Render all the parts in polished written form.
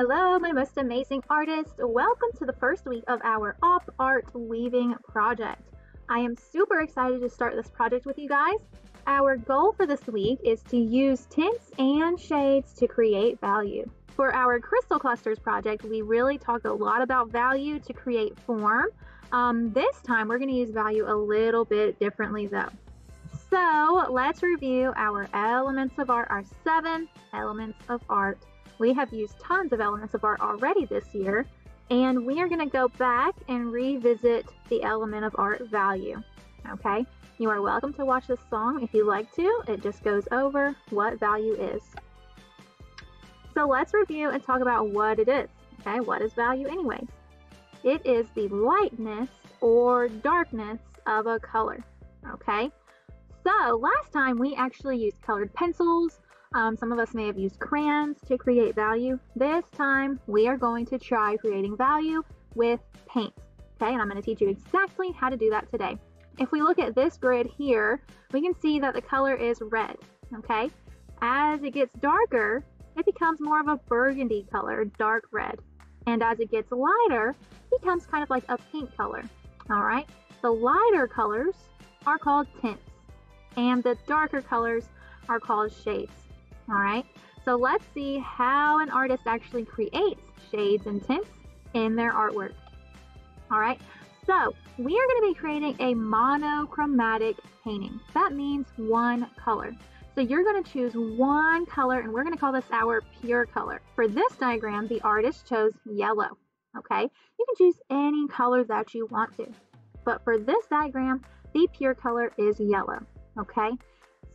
Hello, my most amazing artists. Welcome to the first week of our op art weaving project. I am super excited to start this project with you guys. Our goal for this week is to use tints and shades to create value. For our crystal clusters project, we really talked a lot about value to create form. This time we're going to use value a little bit differently though. So let's review our elements of art, our 7 elements of art. We have used tons of elements of art already this year, and we are going to go back and revisit the element of art value. Okay, you are welcome to watch this song if you like to. It just goes over what value is. So let's review and talk about what it is. Okay, what is value anyways? It is the lightness or darkness of a color. Okay, so last time we actually used colored pencils. Some of us may have used crayons to create value. This time we are going to try creating value with paint. Okay, and I'm going to teach you exactly how to do that today. If we look at this grid here, we can see that the color is red. Okay, as it gets darker, it becomes more of a burgundy color, dark red. And as it gets lighter, it becomes kind of like a pink color. All right, the lighter colors are called tints, and the darker colors are called shades. All right, so let's see how an artist actually creates shades and tints in their artwork. All right, so we are going to be creating a monochromatic painting. That means one color. So you're going to choose one color, and we're going to call this our pure color. For this diagram, the artist chose yellow. Okay, you can choose any color that you want to, but for this diagram, the pure color is yellow. Okay,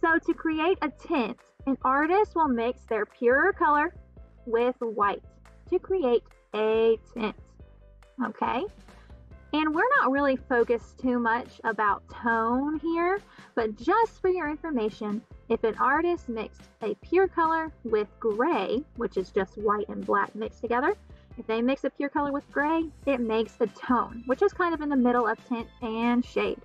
so to create a tint, an artist will mix their pure color with white to create a tint. Okay, and we're not really focused too much about tone here, but just for your information, if an artist mixed a pure color with gray, which is just white and black mixed together, if they mix a pure color with gray, it makes a tone, which is kind of in the middle of tint and shade.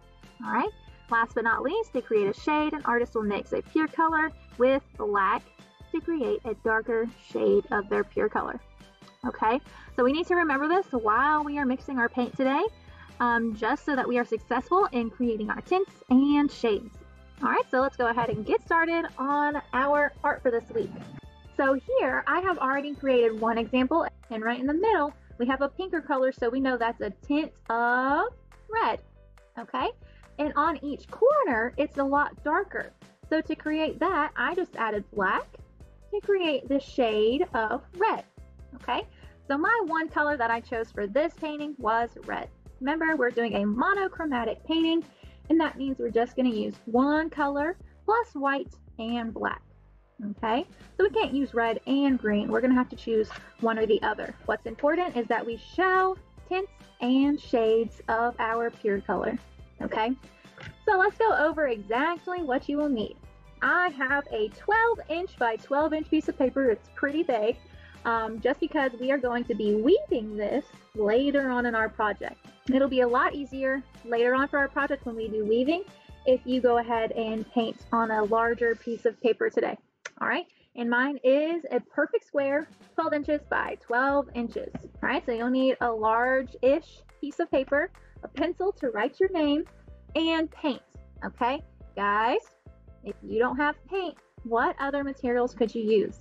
All right. Last but not least, to create a shade, an artist will mix a pure color with black to create a darker shade of their pure color. Okay, so we need to remember this while we are mixing our paint today, just so that we are successful in creating our tints and shades. All right, so let's go ahead and get started on our art for this week. So here I have already created one example, and right in the middle we have a pinker color, so we know that's a tint of red. Okay, and on each corner it's a lot darker. So to create that, I just added black to create the shade of red. Okay, so my one color that I chose for this painting was red. Remember, we're doing a monochromatic painting, and that means we're just going to use one color plus white and black. Okay, so we can't use red and green. We're going to have to choose one or the other. What's important is that we show tints and shades of our pure color. Okay, so let's go over exactly what you will need. I have a 12-inch by 12-inch piece of paper. It's pretty big, just because we are going to be weaving this later on in our project. It'll be a lot easier later on for our project when we do weaving if you go ahead and paint on a larger piece of paper today. All right, and mine is a perfect square, 12 inches by 12 inches. All right, so you'll need a large-ish piece of paper, a pencil to write your name, and paint. Okay, guys, if you don't have paint, what other materials could you use?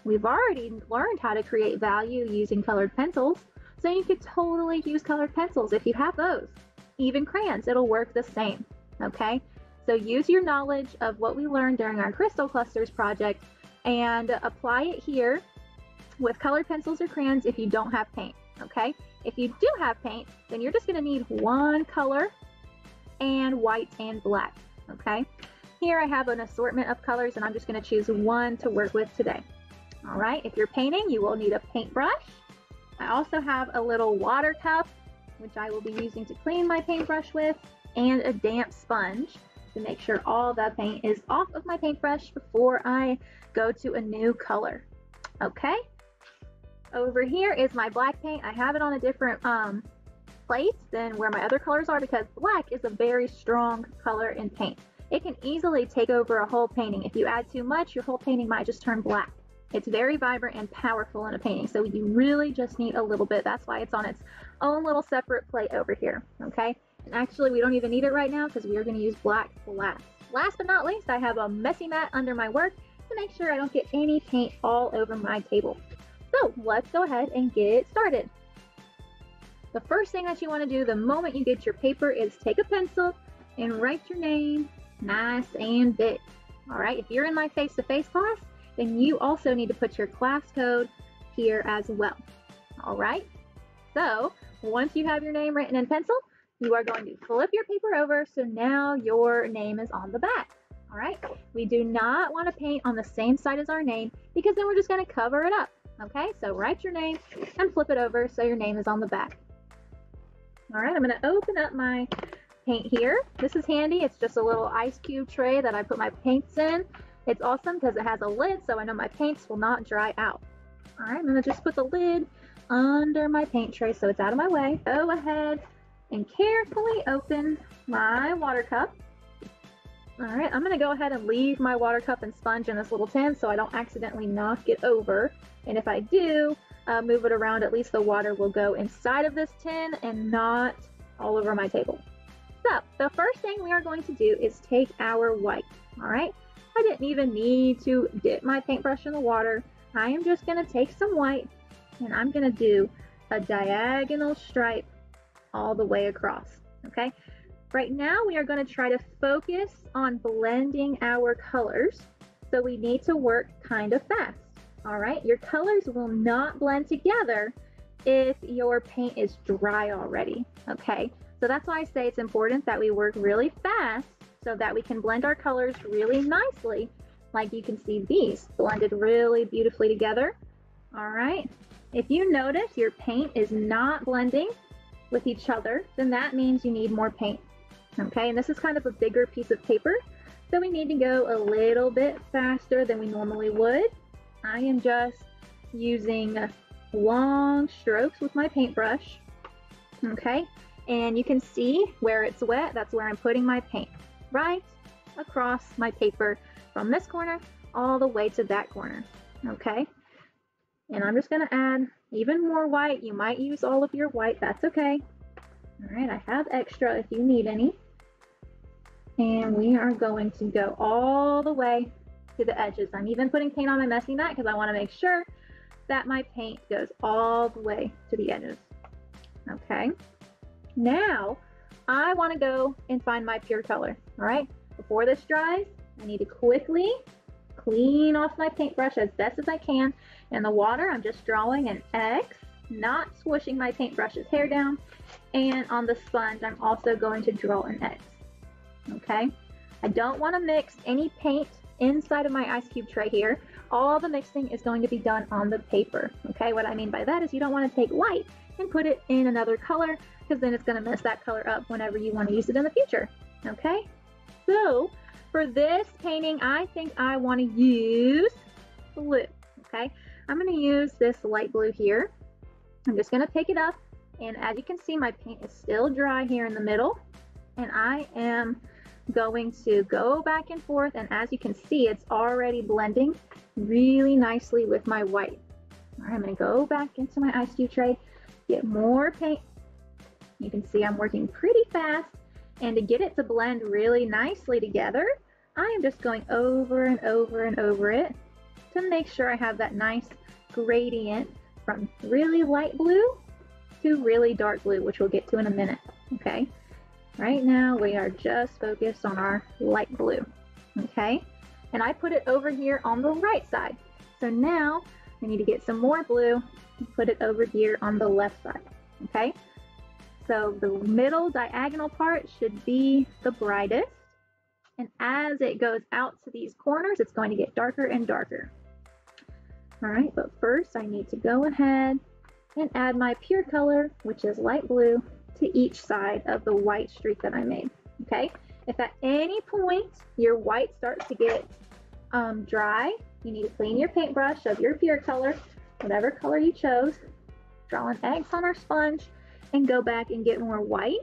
We've already learned how to create value using colored pencils, so you could totally use colored pencils if you have those. Even crayons, it'll work the same. Okay, so use your knowledge of what we learned during our crystal clusters project and apply it here with colored pencils or crayons if you don't have paint. Okay, if you do have paint, then you're just going to need one color and white and black. Okay, here I have an assortment of colors, and I'm just going to choose one to work with today. All right, if you're painting, you will need a paintbrush. I also have a little water cup, which I will be using to clean my paintbrush with, and a damp sponge to make sure all the paint is off of my paintbrush before I go to a new color. Okay, over here is my black paint. I have it on a different place than where my other colors are because black is a very strong color in paint. It can easily take over a whole painting. If you add too much, your whole painting might just turn black. It's very vibrant and powerful in a painting, so you really just need a little bit. That's why it's on its own little separate plate over here, okay? And actually, we don't even need it right now because we are going to use black last. Last but not least, I have a messy mat under my work to make sure I don't get any paint all over my table. So let's go ahead and get started. The first thing that you want to do the moment you get your paper is take a pencil and write your name nice and big. All right, if you're in my face-to-face class, then you also need to put your class code here as well. All right, so once you have your name written in pencil, you are going to flip your paper over so now your name is on the back. All right, we do not want to paint on the same side as our name because then we're just going to cover it up. Okay, so write your name and flip it over so your name is on the back. All right, I'm going to open up my paint here. This is handy. It's just a little ice cube tray that I put my paints in. It's awesome because it has a lid so I know my paints will not dry out. All right, I'm going to just put the lid under my paint tray so it's out of my way. Go ahead and carefully open my water cup. All right, I'm going to go ahead and leave my water cup and sponge in this little tin so I don't accidentally knock it over. And if I do move it around, at least the water will go inside of this tin and not all over my table. So the first thing we are going to do is take our white. All right, I didn't even need to dip my paintbrush in the water. I am just going to take some white and I'm going to do a diagonal stripe all the way across. Okay, right now we are going to try to focus on blending our colors, so we need to work kind of fast. All right, your colors will not blend together if your paint is dry already. Okay, so that's why I say it's important that we work really fast so that we can blend our colors really nicely. Like you can see, these blended really beautifully together. All right, if you notice your paint is not blending with each other, then that means you need more paint. Okay, and this is kind of a bigger piece of paper, so we need to go a little bit faster than we normally would. I am just using long strokes with my paintbrush. Okay, and you can see where it's wet, that's where I'm putting my paint, right across my paper from this corner all the way to that corner. Okay, and I'm just going to add even more white. You might use all of your white, that's okay. All right, I have extra if you need any. And we are going to go all the way to the edges. I'm even putting paint on my messy mat because I want to make sure that my paint goes all the way to the edges. Okay, now I want to go and find my pure color. All right, before this dries, I need to quickly clean off my paintbrush as best as I can. In the water, I'm just drawing an X, not swooshing my paintbrush's hair down. And on the sponge, I'm also going to draw an X. Okay, I don't want to mix any paint inside of my ice cube tray here. All the mixing is going to be done on the paper. Okay, what I mean by that is you don't want to take white and put it in another color because then it's going to mess that color up whenever you want to use it in the future. Okay, so for this painting, I think I want to use blue. Okay, I'm going to use this light blue here. I'm just going to pick it up, and as you can see, my paint is still dry here in the middle, and I am going to go back and forth, and as you can see, it's already blending really nicely with my white. All right, I'm going to go back into my ice cube tray, get more paint. You can see I'm working pretty fast, and to get it to blend really nicely together, I am just going over and over and over it to make sure I have that nice gradient from really light blue to really dark blue, which we'll get to in a minute. Okay, right now we are just focused on our light blue. Okay, and I put it over here on the right side. So now I need to get some more blue and put it over here on the left side. Okay, so the middle diagonal part should be the brightest, and as it goes out to these corners, it's going to get darker and darker. All right, but first I need to go ahead and add my pure color, which is light blue, to each side of the white streak that I made. Okay, if at any point your white starts to get dry, you need to clean your paintbrush of your pure color, whatever color you chose, draw an X on our sponge, and go back and get more white.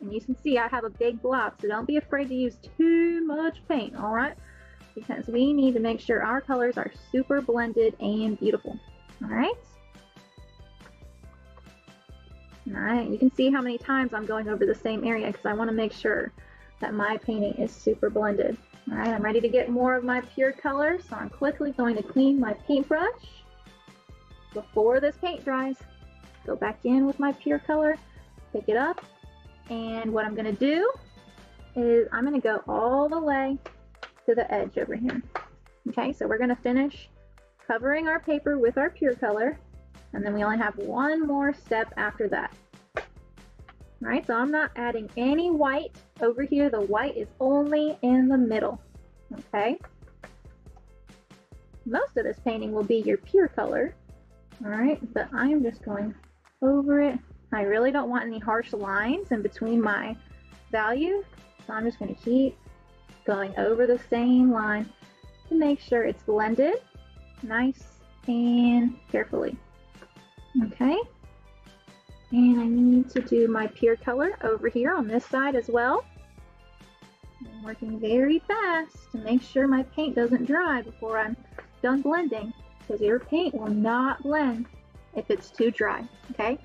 And you can see I have a big blob, so don't be afraid to use too much paint. All right, because we need to make sure our colors are super blended and beautiful. All right. All right, you can see how many times I'm going over the same area because I want to make sure that my painting is super blended. All right, I'm ready to get more of my pure color, so I'm quickly going to clean my paintbrush before this paint dries. Go back in with my pure color, pick it up, and what I'm going to do is I'm going to go all the way to the edge over here. Okay, so we're going to finish covering our paper with our pure color, and then we only have one more step after that. All right, so I'm not adding any white over here. The white is only in the middle, okay? Most of this painting will be your pure color, all right? But I'm just going over it. I really don't want any harsh lines in between my values, so I'm just going to keep going over the same line to make sure it's blended nice and carefully, okay? And I need to do my pure color over here on this side as well. I'm working very fast to make sure my paint doesn't dry before I'm done blending, because your paint will not blend if it's too dry, okay?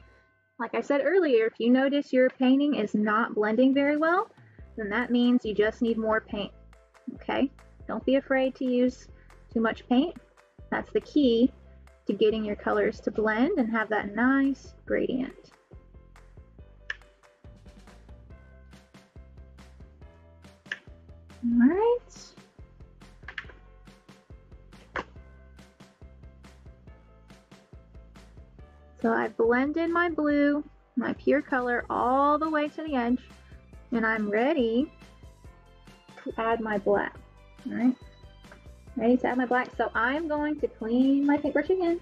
Like I said earlier, if you notice your painting is not blending very well, then that means you just need more paint, okay? Don't be afraid to use too much paint. That's the key to getting your colors to blend and have that nice gradient. All right. So I blended my blue, my pure color all the way to the edge, and I'm ready to add my black. All right. Ready to add my black. So I'm going to clean my paintbrush again.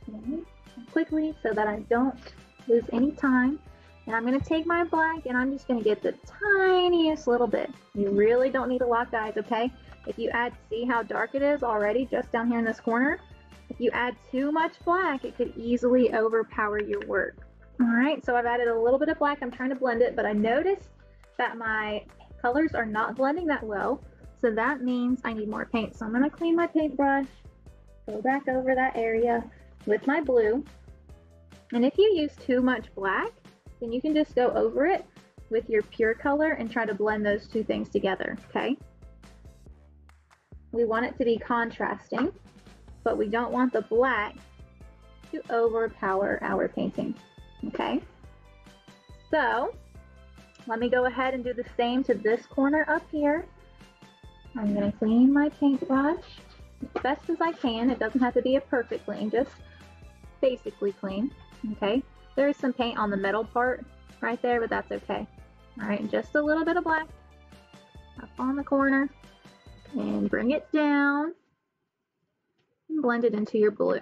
Okay. Quickly so that I don't lose any time. And I'm going to take my black and I'm just going to get the tiniest little bit. You really don't need a lot, guys, okay? If you add, see how dark it is already just down here in this corner? If you add too much black, it could easily overpower your work. All right, so I've added a little bit of black. I'm trying to blend it, but I noticed that my colors are not blending that well. So that means I need more paint. So I'm going to clean my paintbrush, go back over that area with my blue. And if you use too much black, then you can just go over it with your pure color and try to blend those two things together, okay? We want it to be contrasting, but we don't want the black to overpower our painting, okay? So let me go ahead and do the same to this corner up here. I'm going to clean my paintbrush as best as I can. It doesn't have to be a perfect clean, just basically clean, okay? There is some paint on the metal part right there, but that's okay. All right, just a little bit of black up on the corner and bring it down and blend it into your blue.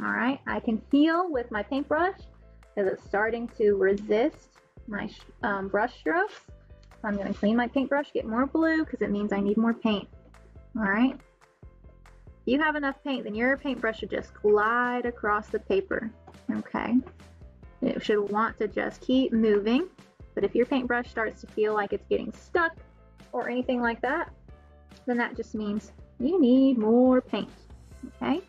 All right, I can feel with my paintbrush that it's starting to resist my brush strokes. So I'm going to clean my paintbrush, get more blue because it means I need more paint. All right, if you have enough paint, then your paintbrush should just glide across the paper, okay? It should want to just keep moving, but if your paintbrush starts to feel like it's getting stuck or anything like that, then that just means you need more paint, okay?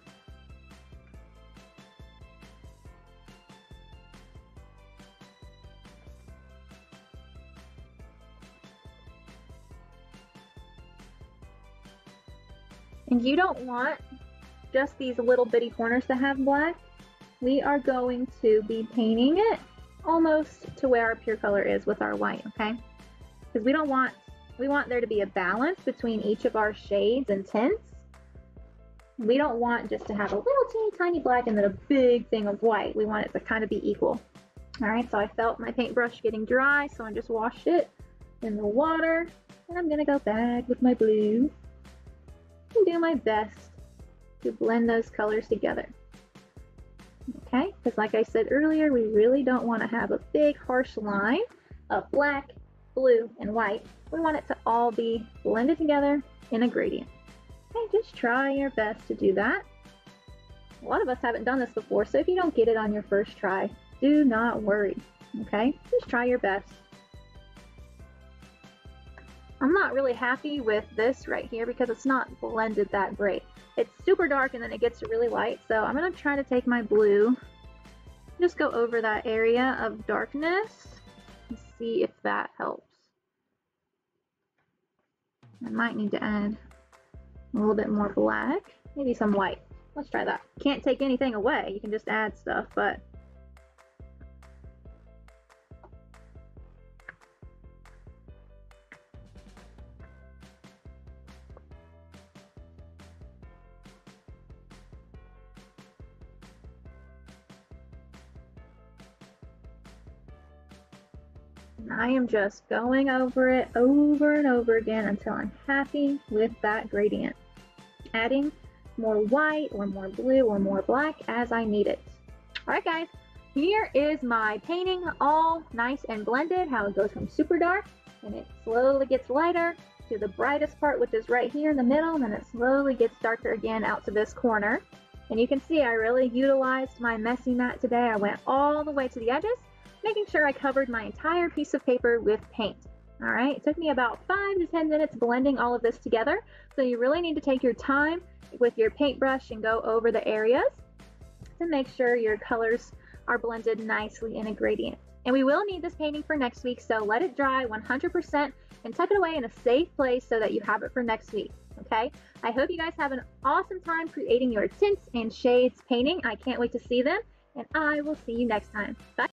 And you don't want just these little bitty corners to have black. We are going to be painting it almost to where our pure color is with our white, okay? Because we want there to be a balance between each of our shades and tints. We don't want just to have a little teeny tiny black and then a big thing of white. We want it to kind of be equal. All right, so I felt my paintbrush getting dry, so I just washed it in the water, and I'm gonna go back with my blue and do my best to blend those colors together. Okay, because like I said earlier, we really don't want to have a big harsh line of black, blue, and white. We want it to all be blended together in a gradient. Okay, just try your best to do that. A lot of us haven't done this before, so if you don't get it on your first try, do not worry. Okay, just try your best. I'm not really happy with this right here because it's not blended that great. It's super dark and then it gets really light, so I'm going to try to take my blue, just go over that area of darkness and see if that helps. I might need to add a little bit more black, maybe some white. Let's try that. Can't take anything away, you can just add stuff, but I am just going over it over and over again until I'm happy with that gradient. Adding more white or more blue or more black as I need it. Alright guys, here is my painting all nice and blended, how it goes from super dark and it slowly gets lighter to the brightest part, which is right here in the middle, and then it slowly gets darker again out to this corner. And you can see I really utilized my messy mat today. I went all the way to the edges, making sure I covered my entire piece of paper with paint. All right, it took me about 5 to 10 minutes blending all of this together. So you really need to take your time with your paintbrush and go over the areas to make sure your colors are blended nicely in a gradient. And we will need this painting for next week, so let it dry 100% and tuck it away in a safe place so that you have it for next week. Okay, I hope you guys have an awesome time creating your tints and shades painting. I can't wait to see them, and I will see you next time. Bye.